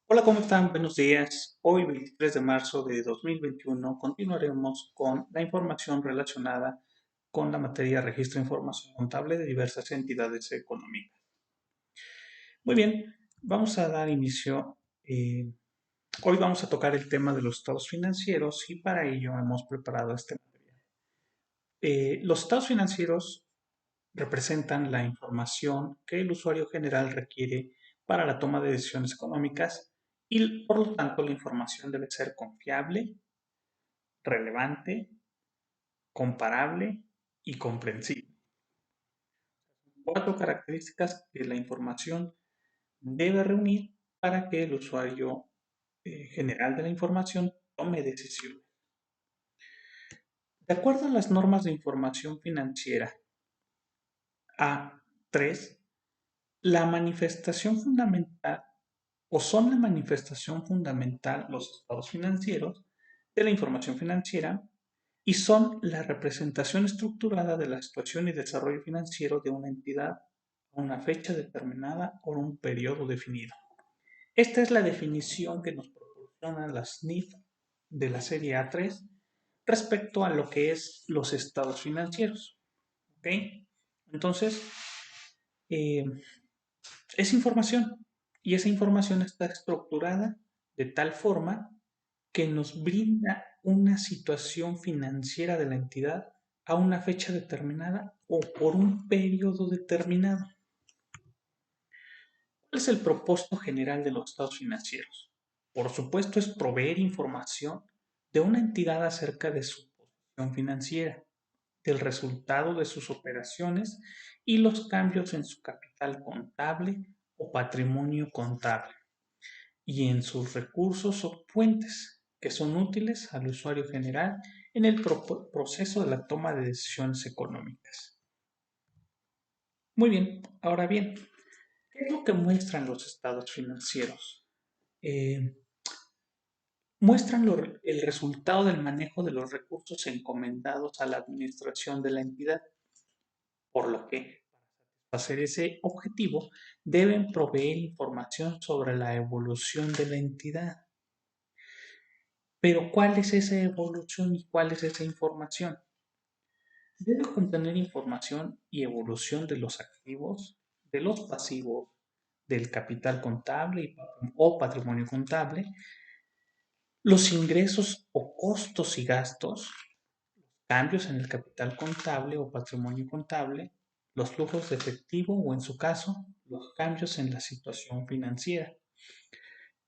Hola, ¿cómo están? Buenos días. Hoy, 23 de marzo de 2021, continuaremos con la información relacionada con la materia registro de información contable de diversas entidades económicas. Muy bien, vamos a dar inicio. Hoy vamos a tocar el tema de los estados financieros y para ello hemos preparado este material. Los estados financieros representan la información que el usuario general requiere para la toma de decisiones económicas y por lo tanto la información debe ser confiable, relevante, comparable y comprensible. Cuatro características que la información debe reunir para que el usuario general de la información tome decisiones. De acuerdo a las normas de información financiera A3, la manifestación fundamental o son la manifestación fundamental los estados financieros de la información financiera y son la representación estructurada de la situación y desarrollo financiero de una entidad a una fecha determinada o un periodo definido. Esta es la definición que nos proporciona la SNIF de la serie A3 respecto a lo que es los estados financieros. ¿Ok? Entonces, eh, es información y esa información está estructurada de tal forma que nos brinda una situación financiera de la entidad a una fecha determinada o por un periodo determinado. ¿Cuál es el propósito general de los estados financieros? Por supuesto, es proveer información de una entidad acerca de su posición financiera, del resultado de sus operaciones y los cambios en su capital contable o patrimonio contable y en sus recursos o fuentes que son útiles al usuario general en el proceso de la toma de decisiones económicas. Muy bien, ahora bien, ¿qué es lo que muestran los estados financieros? Eh, Muestran el resultado del manejo de los recursos encomendados a la administración de la entidad, por lo que para hacer ese objetivo deben proveer información sobre la evolución de la entidad. Pero ¿cuál es esa evolución y cuál es esa información? Debe contener información y evolución de los activos, de los pasivos, del capital contable o patrimonio contable, los ingresos o costos y gastos, cambios en el capital contable o patrimonio contable, los flujos de efectivo o en su caso, los cambios en la situación financiera.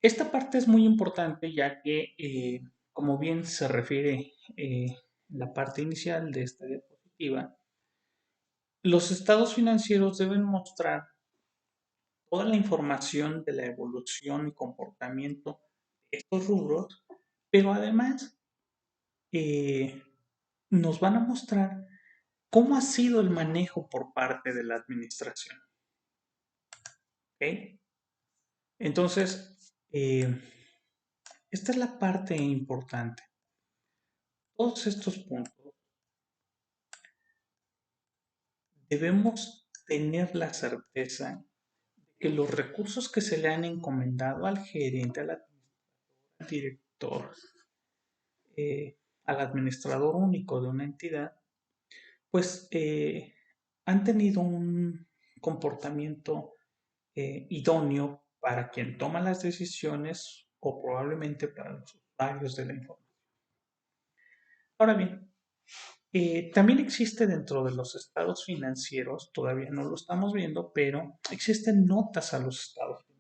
Esta parte es muy importante ya que, como bien se refiere en la parte inicial de esta diapositiva, los estados financieros deben mostrar toda la información de la evolución y comportamiento de estos rubros, pero además eh, nos van a mostrar cómo ha sido el manejo por parte de la administración. ¿Ok? Entonces, esta es la parte importante. Todos estos puntos debemos tener la certeza de que los recursos que se le han encomendado al gerente, al director, al administrador único de una entidad, pues han tenido un comportamiento idóneo para quien toma las decisiones o probablemente para los usuarios de la información. Ahora bien, también existe dentro de los estados financieros, todavía no lo estamos viendo, pero existen notas a los estados financieros.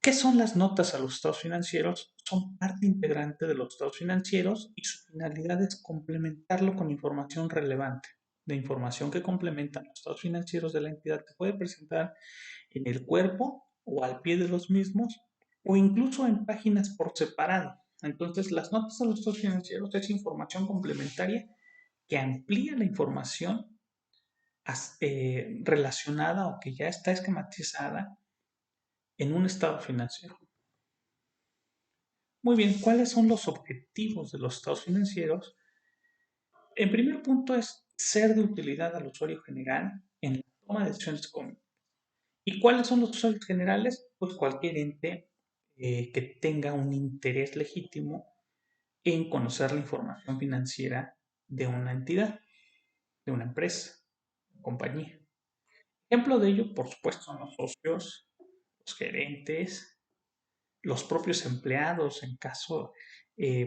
¿Qué son las notas a los estados financieros? Son parte integrante de los estados financieros y su finalidad es complementarlo con información relevante. La información que complementa los estados financieros de la entidad se puede presentar en el cuerpo o al pie de los mismos o incluso en páginas por separado. Entonces, las notas a los estados financieros es información complementaria que amplía la información relacionada o que ya está esquematizada en un estado financiero. Muy bien, ¿cuáles son los objetivos de los estados financieros? En primer punto es ser de utilidad al usuario general en la toma de decisiones económicas. ¿Y cuáles son los usuarios generales? pues cualquier ente que tenga un interés legítimo en conocer la información financiera de una entidad, de una empresa, compañía. Ejemplo de ello, por supuesto, son los socios, los gerentes, los propios empleados, en caso,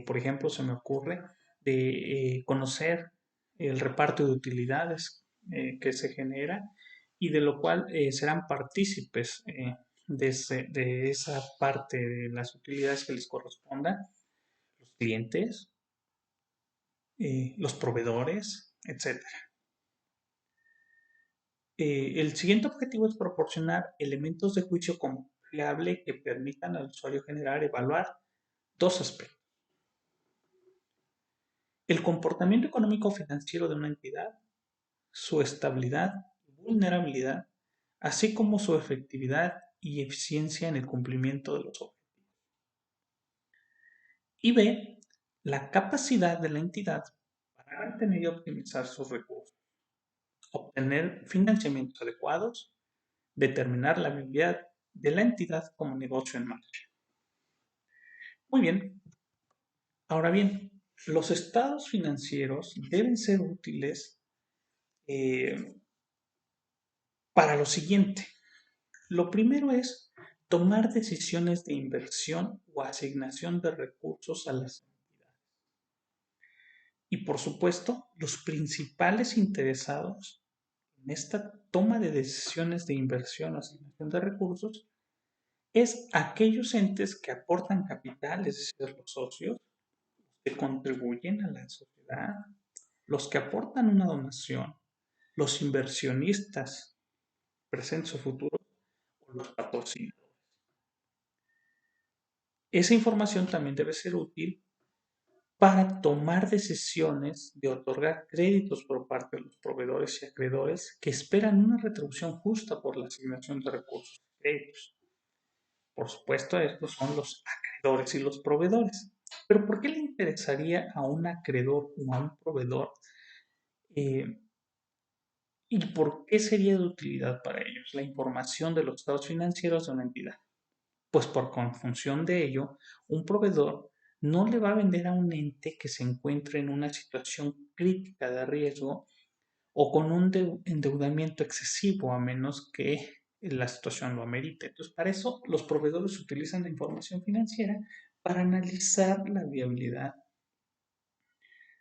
por ejemplo, se me ocurre de conocer el reparto de utilidades que se genera y de lo cual serán partícipes de esa parte de las utilidades que les correspondan los clientes, los proveedores, etcétera. El siguiente objetivo es proporcionar elementos de juicio confiable que permitan al usuario general evaluar dos aspectos: el comportamiento económico financiero de una entidad, su estabilidad y vulnerabilidad, así como su efectividad y eficiencia en el cumplimiento de los objetivos. Y B, la capacidad de la entidad para mantener y optimizar sus recursos, obtener financiamientos adecuados, determinar la viabilidad de la entidad como negocio en marcha. Muy bien. Ahora bien, los estados financieros deben ser útiles eh, para lo siguiente. Lo primero es tomar decisiones de inversión o asignación de recursos a las entidades. Y por supuesto, los principales interesados en esta toma de decisiones de inversión o asignación de recursos es aquellos entes que aportan capital, es decir, los socios, que contribuyen a la sociedad, los que aportan una donación, los inversionistas presentes o futuros o los patrocinadores. Esa información también debe ser útil para tomar decisiones de otorgar créditos por parte de los proveedores y acreedores que esperan una retribución justa por la asignación de recursos y créditos. Por supuesto, estos son los acreedores y los proveedores. Pero ¿por qué le interesaría a un acreedor o a un proveedor eh, y por qué sería de utilidad para ellos la información de los estados financieros de una entidad? Pues por confusión de ello, un proveedor no le va a vender a un ente que se encuentre en una situación crítica de riesgo o con un endeudamiento excesivo, a menos que la situación lo amerite. Entonces, para eso los proveedores utilizan la información financiera para analizar la viabilidad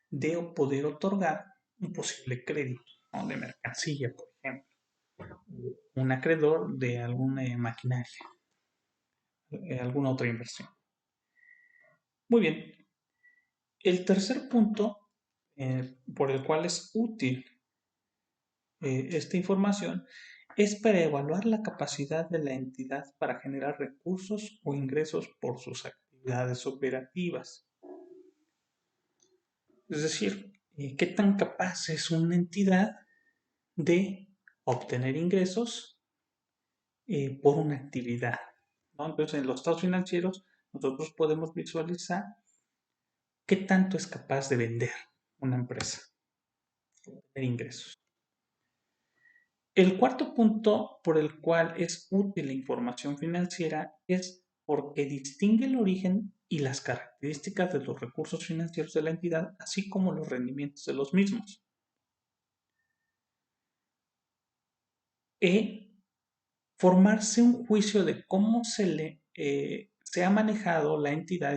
de poder otorgar un posible crédito, ¿no?, de mercancía, por ejemplo, un acreedor de alguna maquinaria, alguna otra inversión. Muy bien. El tercer punto por el cual es útil esta información es para evaluar la capacidad de la entidad para generar recursos o ingresos por sus actividades operativas. Es decir, qué tan capaz es una entidad de obtener ingresos por una actividad, ¿no? Entonces, en los estados financieros nosotros podemos visualizar qué tanto es capaz de vender una empresa, obtener ingresos. El cuarto punto por el cual es útil la información financiera es porque distingue el origen y las características de los recursos financieros de la entidad, así como los rendimientos de los mismos. Formarse un juicio de cómo se ha manejado la entidad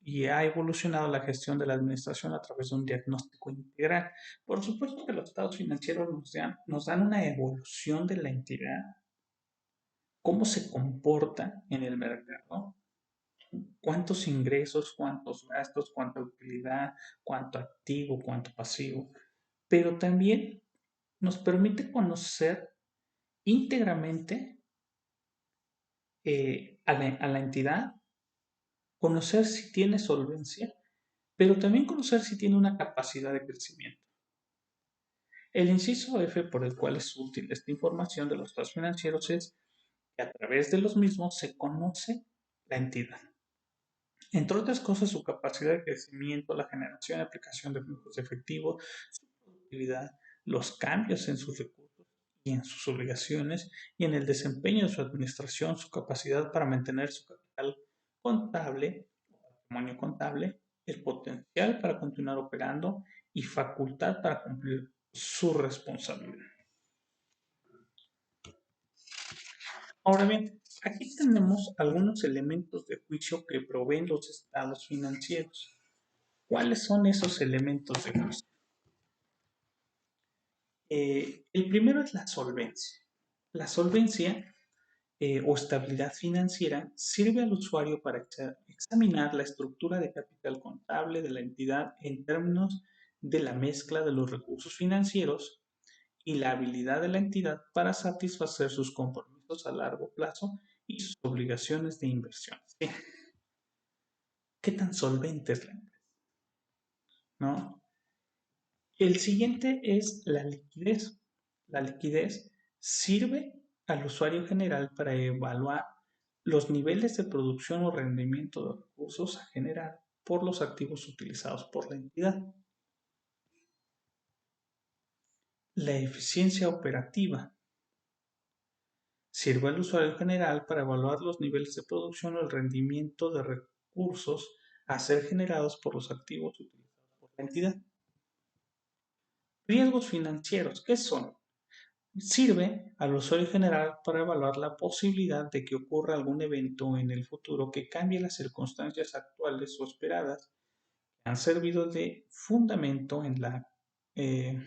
y ha evolucionado la gestión de la administración a través de un diagnóstico integral. Por supuesto que los estados financieros nos dan una evolución de la entidad, cómo se comporta en el mercado, cuántos ingresos, cuántos gastos, cuánta utilidad, cuánto activo, cuánto pasivo, pero también nos permite conocer íntegramente a la entidad, conocer si tiene solvencia, pero también conocer si tiene una capacidad de crecimiento. El inciso F por el cual es útil esta información de los estados financieros es que a través de los mismos se conoce la entidad. Entre otras cosas, su capacidad de crecimiento, la generación y aplicación de flujos efectivos, su productividad, los cambios en sus recursos y en sus obligaciones y en el desempeño de su administración, su capacidad para mantener su capital contable, patrimonio contable, el potencial para continuar operando y facultad para cumplir su responsabilidad. Ahora bien, aquí tenemos algunos elementos de juicio que proveen los estados financieros. ¿Cuáles son esos elementos de juicio? El primero es la solvencia. La solvencia o estabilidad financiera sirve al usuario para examinar la estructura de capital contable de la entidad en términos de la mezcla de los recursos financieros y la habilidad de la entidad para satisfacer sus compromisos a largo plazo y sus obligaciones de inversión. ¿Sí? ¿Qué tan solvente es la empresa? ¿No? El siguiente es la liquidez. La liquidez sirve al usuario general para evaluar los niveles de producción o rendimiento de recursos a generar por los activos utilizados por la entidad. La eficiencia operativa sirve al usuario general para evaluar los niveles de producción o el rendimiento de recursos a ser generados por los activos utilizados por la entidad. Riesgos financieros, ¿qué son? Sirve al usuario general para evaluar la posibilidad de que ocurra algún evento en el futuro que cambie las circunstancias actuales o esperadas que han servido de fundamento en la eh,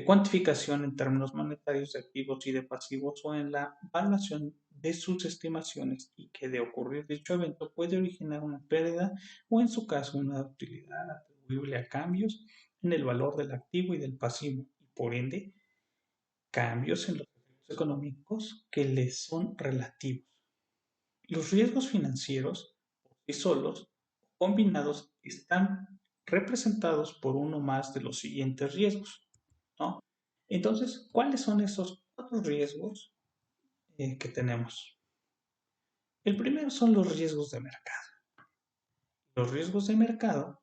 cuantificación en términos monetarios de activos y de pasivos o en la evaluación de sus estimaciones y que de ocurrir dicho evento puede originar una pérdida o en su caso una utilidad atribuible a cambios en el valor del activo y del pasivo y por ende cambios en los efectos económicos que les son relativos. Los riesgos financieros, por sí solos o combinados, están representados por uno más de los siguientes riesgos, ¿no? Entonces, ¿cuáles son esos cuatro riesgos que tenemos? El primero son los riesgos de mercado. Los riesgos de mercado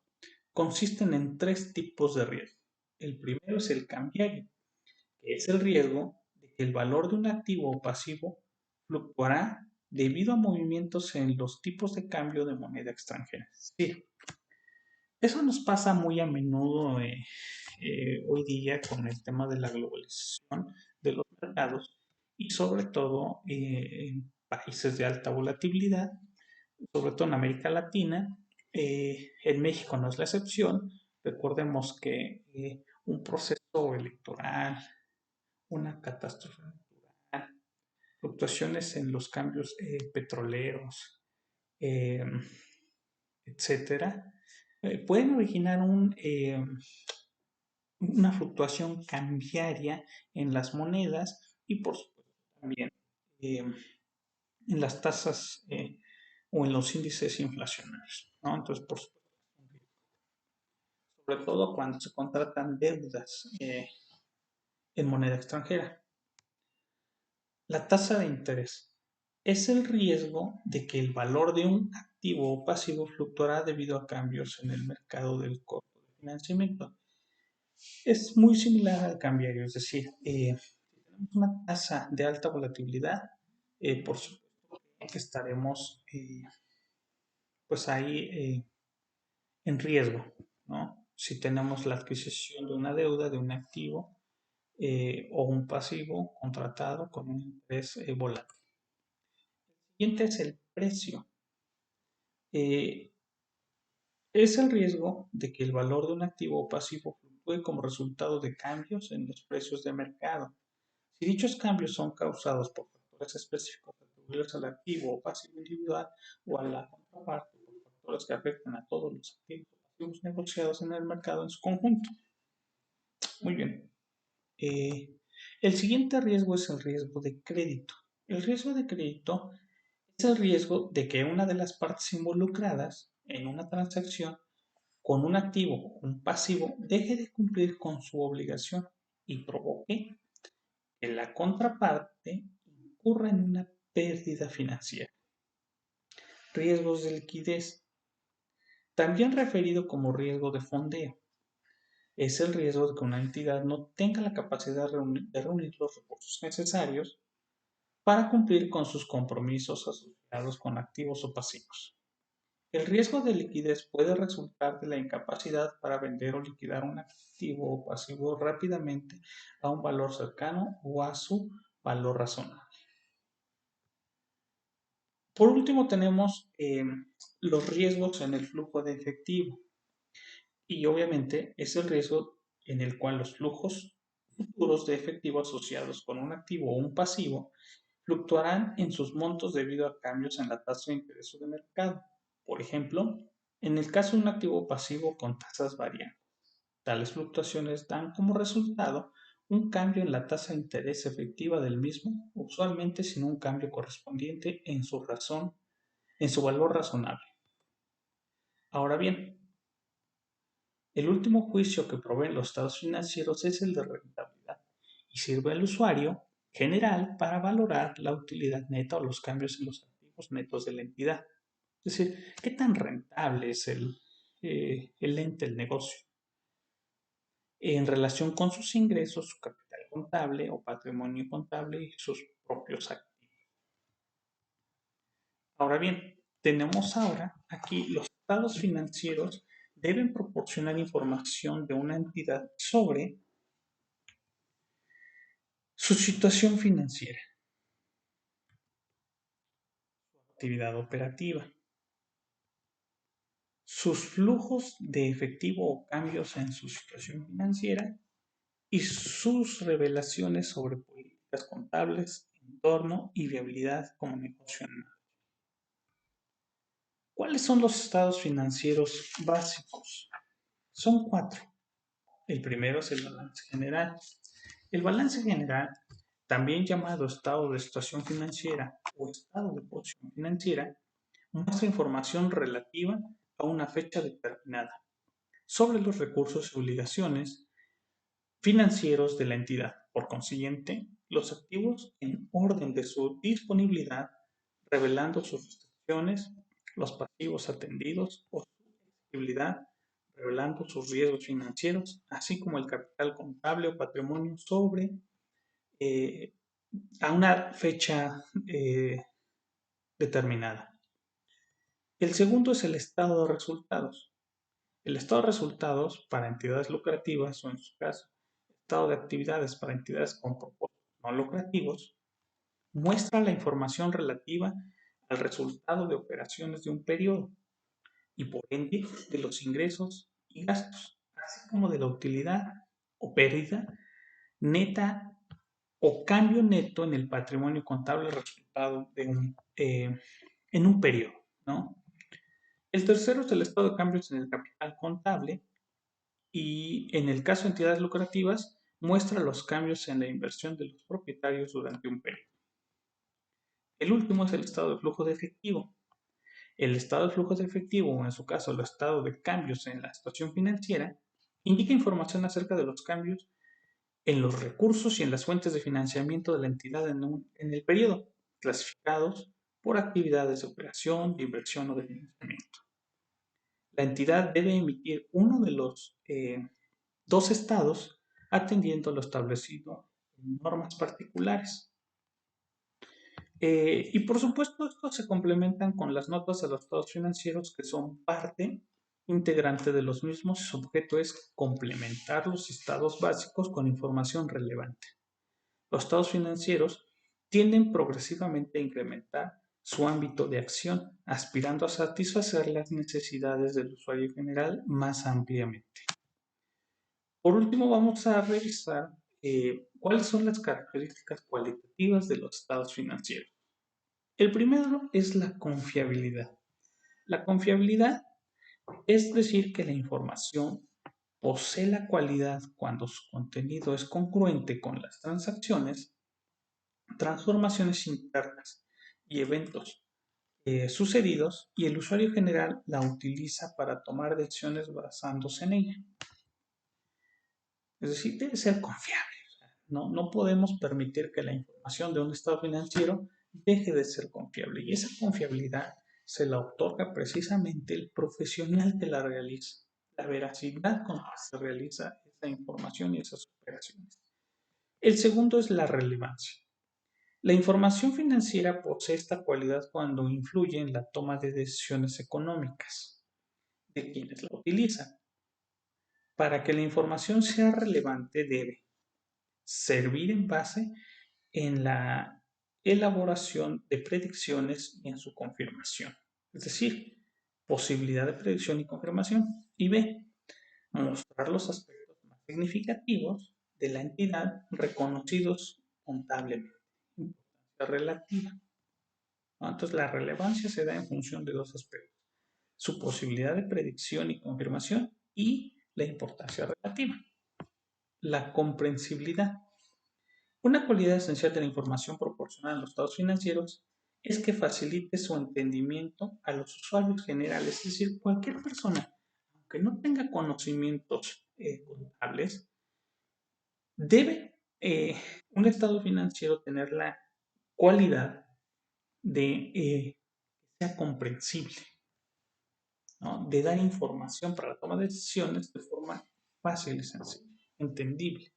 consisten en tres tipos de riesgo. El primero es el cambiario, que es el riesgo de que el valor de un activo o pasivo fluctuará debido a movimientos en los tipos de cambio de moneda extranjera. Sí, eso nos pasa muy a menudo hoy día con el tema de la globalización de los mercados y sobre todo en países de alta volatilidad, sobre todo en América Latina. En México no es la excepción. Recordemos que un proceso electoral, una catástrofe natural, fluctuaciones en los cambios petroleros, eh, etcétera, pueden originar una fluctuación cambiaria en las monedas y por supuesto también eh, en las tasas o en los índices inflacionarios, ¿no? Entonces, por supuesto, sobre todo cuando se contratan deudas en moneda extranjera. La tasa de interés es el riesgo de que el valor de un activo o pasivo fluctuará debido a cambios en el mercado del costo de financiamiento. Es muy similar al cambiario, es decir, si tenemos una tasa de alta volatilidad, por supuesto que estaremos pues ahí en riesgo, ¿no? Si tenemos la adquisición de una deuda, de un activo o un pasivo contratado con un interés volátil. El siguiente es el precio. Eh, es el riesgo de que el valor de un activo o pasivo fluctúe como resultado de cambios en los precios de mercado. Si dichos cambios son causados por factores específicos atribuibles al activo o pasivo individual o a la contraparte por factores que afectan a todos los activos o pasivos negociados en el mercado en su conjunto. Muy bien. El siguiente riesgo es el riesgo de crédito. El riesgo de crédito es el riesgo de que una de las partes involucradas en una transacción con un activo o un pasivo deje de cumplir con su obligación y provoque que la contraparte incurra en una pérdida financiera. Riesgos de liquidez, también referido como riesgo de fondeo. es el riesgo de que una entidad no tenga la capacidad de reunir los recursos necesarios para cumplir con sus compromisos asociados con activos o pasivos. El riesgo de liquidez puede resultar de la incapacidad para vender o liquidar un activo o pasivo rápidamente a un valor cercano o a su valor razonable. Por último, tenemos los riesgos en el flujo de efectivo. Y obviamente es el riesgo en el cual los flujos futuros de efectivo asociados con un activo o un pasivo fluctuarán en sus montos debido a cambios en la tasa de interés de mercado. Por ejemplo, en el caso de un activo pasivo con tasas variables, tales fluctuaciones dan como resultado un cambio en la tasa de interés efectiva del mismo, usualmente sin un cambio correspondiente en su valor razonable. Ahora bien, el último juicio que proveen los estados financieros es el de rentabilidad y sirve al usuario general para valorar la utilidad neta o los cambios en los activos netos de la entidad. Es decir, qué tan rentable es el ente, el negocio, en relación con sus ingresos, su capital contable o patrimonio contable y sus propios activos. Ahora bien, tenemos ahora aquí los estados financieros deben proporcionar información de una entidad sobre su situación financiera, actividad operativa, sus flujos de efectivo o cambios en su situación financiera y sus revelaciones sobre políticas contables, entorno y viabilidad como negocio. ¿Cuáles son los estados financieros básicos? Son 4. El primero es el balance general. El balance general, también llamado estado de situación financiera o estado de posición financiera, muestra información relativa a una fecha determinada sobre los recursos y obligaciones financieros de la entidad. Por consiguiente, los activos en orden de su disponibilidad, revelando sus restricciones, los pasivos atendidos o su exigibilidad, revelando sus riesgos financieros, así como el capital contable o patrimonio sobre eh, a una fecha determinada. El segundo es el estado de resultados. El estado de resultados para entidades lucrativas o, en su caso, estado de actividades para entidades con propósitos no lucrativos, muestra la información relativa al resultado de operaciones de un periodo y, por ende, de los ingresos y gastos, así como de la utilidad o pérdida neta o cambio neto en el patrimonio contable resultado en un periodo, ¿no? El tercero es el estado de cambios en el capital contable y, en el caso de entidades lucrativas, muestra los cambios en la inversión de los propietarios durante un periodo. El último es el estado de flujo de efectivo. El estado de flujo de efectivo, o en su caso el estado de cambios en la situación financiera, indica información acerca de los cambios en los recursos y en las fuentes de financiamiento de la entidad en el periodo, clasificados por actividades de operación, de inversión o de financiamiento. La entidad debe emitir uno de los dos estados atendiendo a lo establecido en normas particulares. Y por supuesto, estos se complementan con las notas de los estados financieros que son parte integrante de los mismos y su objeto es complementar los estados básicos con información relevante. Los estados financieros tienden progresivamente a incrementar su ámbito de acción, aspirando a satisfacer las necesidades del usuario general más ampliamente. Por último, vamos a revisar cuáles son las características cualitativas de los estados financieros. El primero es la confiabilidad. La confiabilidad es decir que la información posee la cualidad cuando su contenido es congruente con las transacciones, transformaciones internas y eventos sucedidos y el usuario general la utiliza para tomar decisiones basándose en ella. Es decir, debe ser confiable. No podemos permitir que la información de un estado financiero deje de ser confiable. Y esa confiabilidad se la otorga precisamente el profesional que la realiza. la veracidad con la que se realiza esa información y esas operaciones. El segundo es la relevancia. La información financiera posee esta cualidad cuando influye en la toma de decisiones económicas de quienes la utilizan. Para que la información sea relevante debe servir en base en la elaboración de predicciones y en su confirmación. Es decir, posibilidad de predicción y confirmación. Y B, mostrar los aspectos más significativos de la entidad reconocidos contablemente. Importancia relativa. ¿No? Entonces, la relevancia se da en función de dos aspectos: su posibilidad de predicción y confirmación y la importancia relativa. La comprensibilidad. Una cualidad esencial de la información proporcionada en los estados financieros es que facilite su entendimiento a los usuarios generales, es decir, cualquier persona, aunque no tenga conocimientos contables, debe un estado financiero tener la cualidad de que sea comprensible, ¿no? De dar información para la toma de decisiones de forma fácil y sencilla, entendible.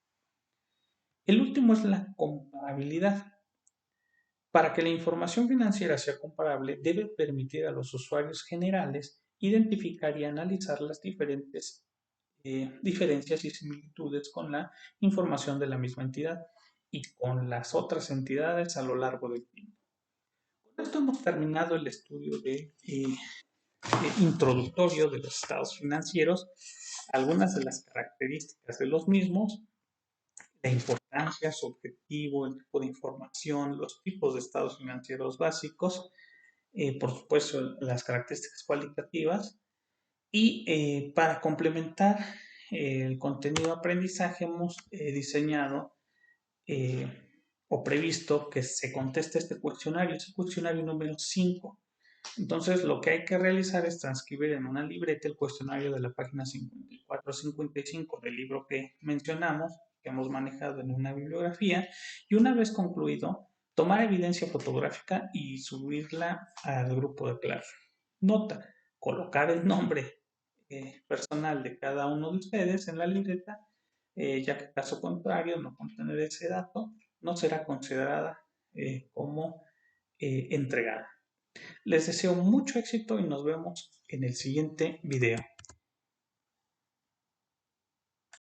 El último es la comparabilidad. Para que la información financiera sea comparable, debe permitir a los usuarios generales identificar y analizar las diferentes diferencias y similitudes con la información de la misma entidad y con las otras entidades a lo largo del tiempo. Con esto hemos terminado el estudio introductorio de los estados financieros, algunas de las características de los mismos, la importancia, su objetivo, el tipo de información, los tipos de estados financieros básicos, por supuesto las características cualitativas y para complementar el contenido de aprendizaje hemos diseñado o previsto que se conteste este cuestionario, es el cuestionario número 5. Entonces, lo que hay que realizar es transcribir en una libreta el cuestionario de la página 54-55 del libro que mencionamos, que hemos manejado en una bibliografía, y una vez concluido, tomar evidencia fotográfica y subirla al grupo de clase. Nota: colocar el nombre personal de cada uno de ustedes en la libreta, ya que caso contrario, no contener ese dato, no será considerada como entregada. Les deseo mucho éxito y nos vemos en el siguiente video.